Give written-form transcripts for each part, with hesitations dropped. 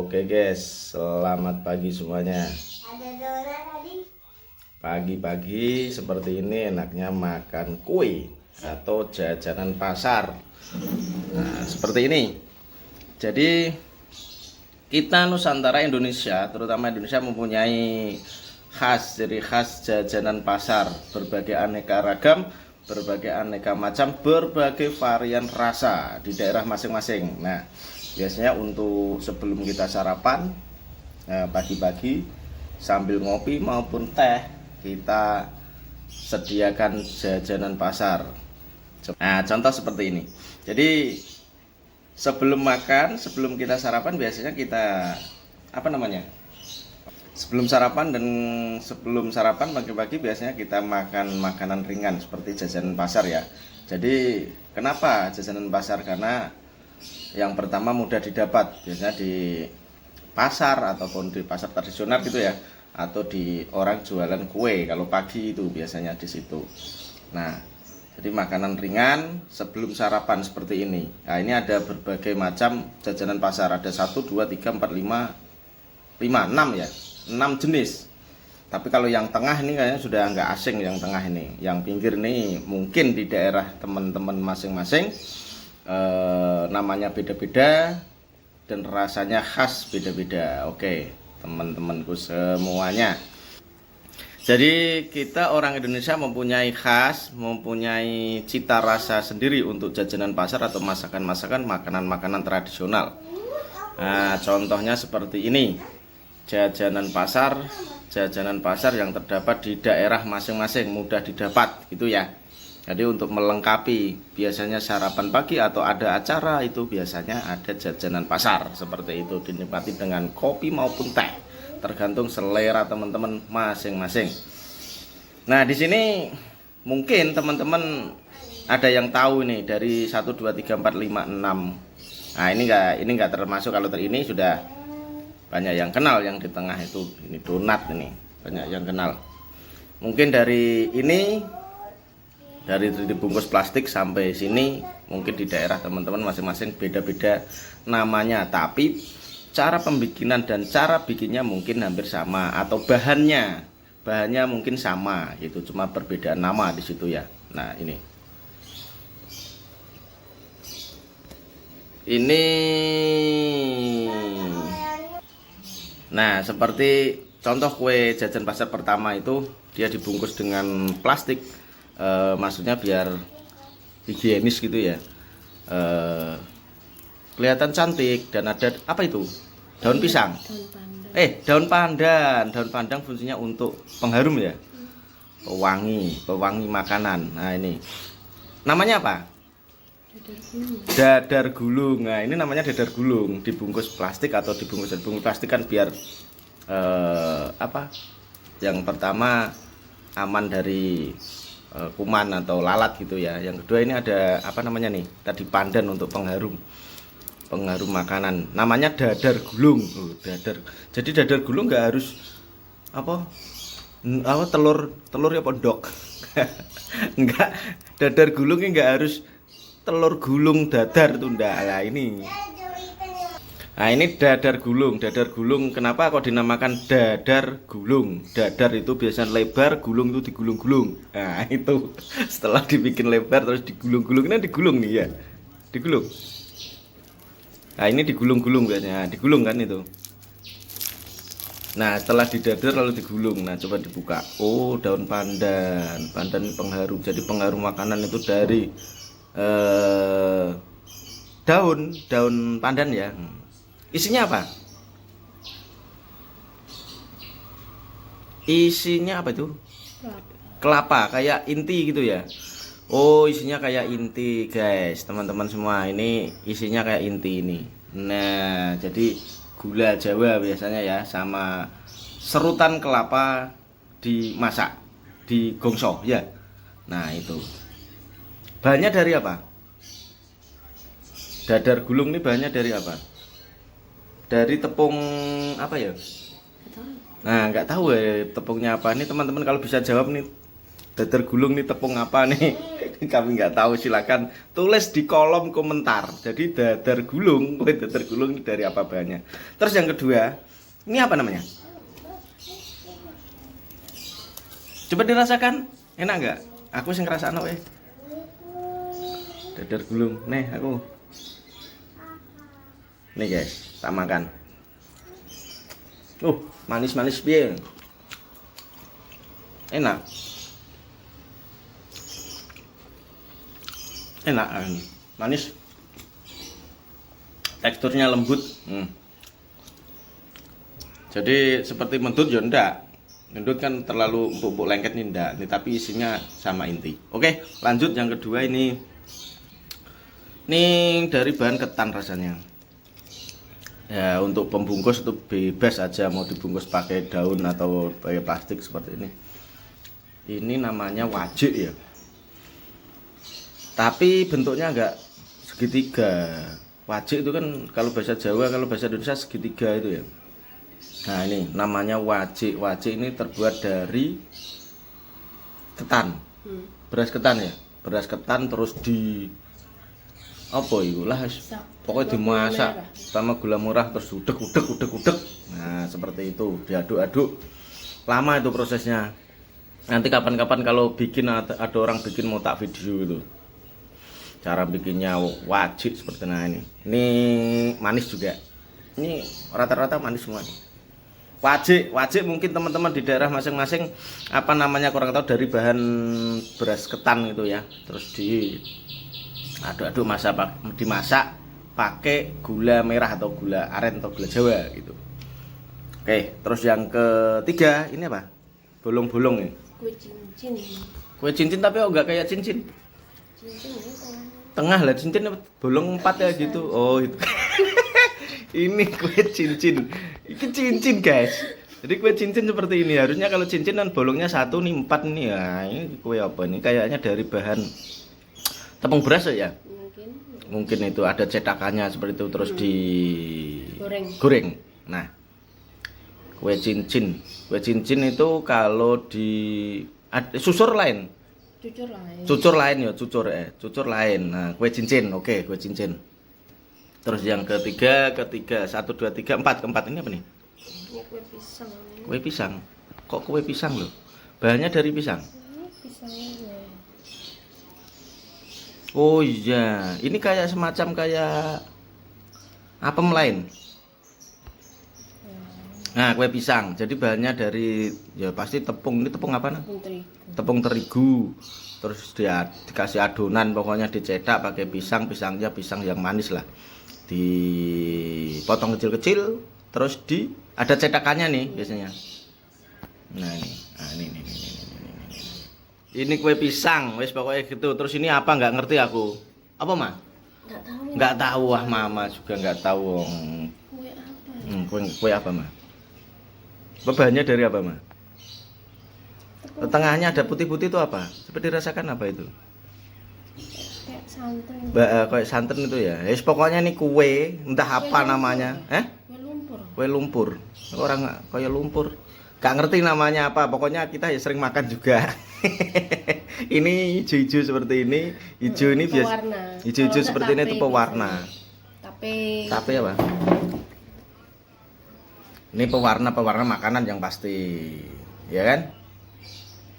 Oke guys, selamat pagi semuanya. Ada Dora tadi. Pagi-pagi seperti ini enaknya makan kue atau jajanan pasar. Nah, seperti ini. Jadi kita Nusantara Indonesia, terutama Indonesia mempunyai ciri khas jajanan pasar, berbagai aneka ragam, berbagai aneka macam, berbagai varian rasa di daerah masing-masing. Nah, biasanya untuk sebelum kita sarapan pagi-pagi sambil ngopi maupun teh, kita sediakan jajanan pasar. Nah, contoh seperti ini. Jadi sebelum makan, sebelum kita sarapan, biasanya kita sebelum sarapan dan sebelum sarapan pagi-pagi biasanya kita makan makanan ringan seperti jajanan pasar ya. Jadi kenapa jajanan pasar? Karena yang pertama mudah didapat, biasanya di pasar ataupun di pasar tradisional gitu ya, atau di orang jualan kue kalau pagi itu biasanya di situ. Nah, jadi makanan ringan sebelum sarapan seperti ini. Nah, ini ada berbagai macam jajanan pasar, ada 1, 2, 3, 4, 5, 6 ya, 6 jenis. Tapi kalau yang tengah ini kayaknya sudah nggak asing, yang tengah ini. Yang pinggir ini mungkin di daerah teman-teman masing-masing namanya beda-beda dan rasanya khas beda-beda. Oke, teman-temanku semuanya. Jadi kita orang Indonesia mempunyai khas, mempunyai cita rasa sendiri untuk jajanan pasar atau masakan-masakan, makanan-makanan tradisional. Nah, contohnya seperti ini. Jajanan pasar yang terdapat di daerah masing-masing, mudah didapat gitu ya. Jadi untuk melengkapi biasanya sarapan pagi atau ada acara itu biasanya ada jajanan pasar seperti itu, dinikmati dengan kopi maupun teh, tergantung selera teman-teman masing-masing. Nah, di sini mungkin teman-teman ada yang tahu ini dari 1, 2, 3, 4, 5, 6. Nah, ini enggak termasuk, kalau ini sudah banyak yang kenal. Yang di tengah itu ini donat, ini banyak yang kenal. Mungkin dari ini, dari dibungkus plastik sampai sini, mungkin di daerah teman-teman masing-masing beda-beda namanya, tapi cara pembikinan dan cara bikinnya mungkin hampir sama, atau bahannya mungkin sama gitu, cuma perbedaan nama di situ ya. Nah, ini nah, seperti contoh kue jajan pasar pertama itu, dia dibungkus dengan plastik, maksudnya biar higienis gitu ya, kelihatan cantik. Dan ada apa itu, daun pisang, daun pandan fungsinya untuk pengharum ya, pewangi makanan. Nah, ini namanya apa? Dadar gulung. Nah, ini namanya dadar gulung, dibungkus plastik atau dibungkus plastik kan biar yang pertama aman dari kuman atau lalat gitu ya. Yang kedua ini ada tadi pandan untuk pengharum makanan, namanya dadar gulung. Dadar. Jadi dadar gulung nggak harus telur ya pondok. Enggak, dadar gulung ini nggak harus telur gulung dadar itu enggak. Nah, ini dadar gulung. Kenapa kok dinamakan dadar gulung? Dadar itu biasanya lebar, gulung itu digulung-gulung. Nah, itu setelah dibikin lebar terus digulung-gulung. Ini digulung nih ya, digulung. Nah, ini digulung-gulung biasanya, digulung kan itu. Nah, setelah didadar lalu digulung. Nah, coba dibuka. Oh, daun pandan pengharum. Jadi pengharum makanan itu dari daun pandan ya. Isinya apa? Isinya apa itu? Kelapa, kayak inti gitu ya. Oh, isinya kayak inti guys, teman-teman semua. Ini isinya kayak inti ini. Nah, jadi gula Jawa biasanya ya, sama serutan kelapa dimasak, digongso ya. Nah, itu bahannya dari apa? Dadar gulung ini bahannya dari apa? Dari tepung apa ya? Nah, nggak tahu ya tepungnya apa. Ini teman-teman kalau bisa jawab nih, Dadar gulung nih tepung apa nih? Kami nggak tahu, silakan tulis di kolom komentar. Jadi dadar gulung ini dari apa bahannya? Terus yang kedua, ini apa namanya? Coba dirasakan, enak nggak? Aku sing ngerasakno weh. Dadar gulung, nih aku. Nih guys, tak makan. Manis-manis piye? Enak. Enak, manis. Teksturnya lembut. Jadi seperti mendut ya enggak. Mendut kan terlalu empuk-empuk lengket nih enggak. Nih, tapi isinya sama inti. Oke, lanjut yang kedua ini. Ini dari bahan ketan rasanya. Ya, untuk pembungkus itu bebas aja, mau dibungkus pakai daun atau pakai plastik seperti ini. Ini namanya wajik ya. Tapi bentuknya enggak segitiga. Wajik itu kan kalau bahasa Jawa, kalau bahasa Indonesia segitiga itu ya. Nah, ini namanya wajik. Wajik ini terbuat dari ketan. Beras ketan ya. Beras ketan terus di apa itu lah, pokoknya dimasak sama gula merah terus udek. Nah, seperti itu, diaduk-aduk. Lama itu prosesnya. Nanti kapan-kapan kalau bikin ada orang bikin mau tak video itu. Cara bikinnya wajib seperti ini. Ini manis juga. Ini rata-rata manis semua. Wajib mungkin teman-teman di daerah masing-masing apa namanya kurang tahu, dari bahan beras ketan gitu ya. Terus diaduk-aduk, dimasak pakai gula merah atau gula aren atau gula Jawa gitu. Oke, terus yang ketiga ini apa? Bolong-bolong nih. Kue cincin tapi enggak kayak cincin. Tengah lah cincin bolong 4 ya gitu. Oh itu. Ini kue cincin. Ini cincin guys. Jadi kue cincin seperti ini. Harusnya kalau cincin kan bolongnya 1 nih, 4 nih ya. Ini kue apa nih? Kayaknya dari bahan tepung beras ya. Mungkin itu ada cetakannya seperti itu terus digoreng. Nah, kue cincin. Kue cincin itu kalau di susur lain. Cucur lain. Nah, kue cincin. Oke, kue cincin. Terus yang ketiga 1 2 3 4. Keempat ini apa nih? Kue pisang. Kue pisang. Kok kue pisang loh? Bahannya dari pisang. Pisangnya. Oh iya, ini kayak semacam kayak apem lain. Nah, kue pisang. Jadi bahannya dari ya pasti tepung. Ini tepung apa nah? Tepung terigu. Terus dia dikasih adonan, pokoknya dicetak pakai pisangnya pisang yang manis lah. Dipotong kecil-kecil, terus ada cetakannya nih biasanya. Nah, ini. Ini kue pisang, wes pokoknya gitu. Terus ini apa nggak ngerti aku. Apa mah? Nggak tahu wah, mama juga nggak tahu. Kue apa? Kue apa mah? Bahannya dari apa mah? Tengahnya ada putih-putih itu apa? Coba dirasakan apa itu? Kayak santan. Kayak santan itu ya. Wes pokoknya ini kue, entah apa namanya. Kue lumpur. Orang kayak lumpur. Gak ngerti namanya apa, pokoknya kita ya sering makan juga. Ini hijau-hijau seperti ini, hijau ini biasa. Hijau-hijau seperti ini itu pewarna. Tape apa? Ini pewarna makanan yang pasti, ya kan?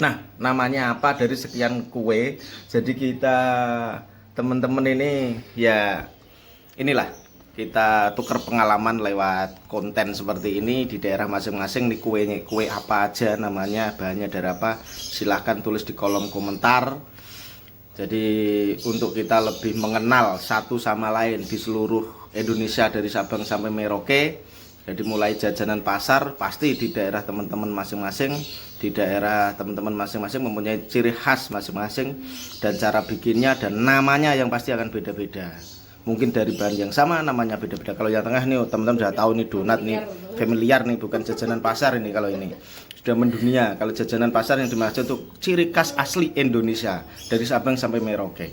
Nah, namanya apa dari sekian kue? Jadi kita teman-teman ini ya inilah. Kita tukar pengalaman lewat konten seperti ini di daerah masing-masing. Nih kue apa aja namanya, bahannya dari apa, silahkan tulis di kolom komentar. Jadi untuk kita lebih mengenal satu sama lain di seluruh Indonesia dari Sabang sampai Merauke. Jadi mulai jajanan pasar pasti di daerah teman-teman masing-masing. Di daerah teman-teman masing-masing mempunyai ciri khas masing-masing dan cara bikinnya dan namanya yang pasti akan beda-beda. Mungkin dari bahan yang sama namanya beda-beda. Kalau yang tengah nih teman-teman sudah tahu nih donat nih, familiar nih, bukan jajanan pasar ini. Kalau ini sudah mendunia. Kalau jajanan pasar yang dimaksud itu ciri khas asli Indonesia dari Sabang sampai Merauke.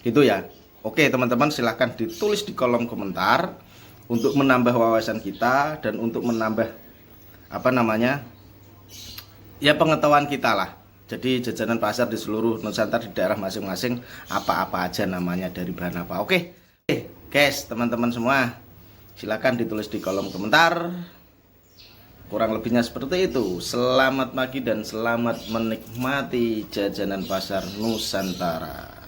Gitu ya. Oke teman-teman, silahkan ditulis di kolom komentar untuk menambah wawasan kita dan untuk menambah apa namanya ya pengetahuan kita lah. Jadi jajanan pasar di seluruh Nusantara di daerah masing-masing apa-apa aja namanya, dari bahan apa. Oke guys, teman-teman semua, silakan ditulis di kolom komentar. Kurang lebihnya seperti itu. Selamat pagi dan selamat menikmati jajanan pasar Nusantara.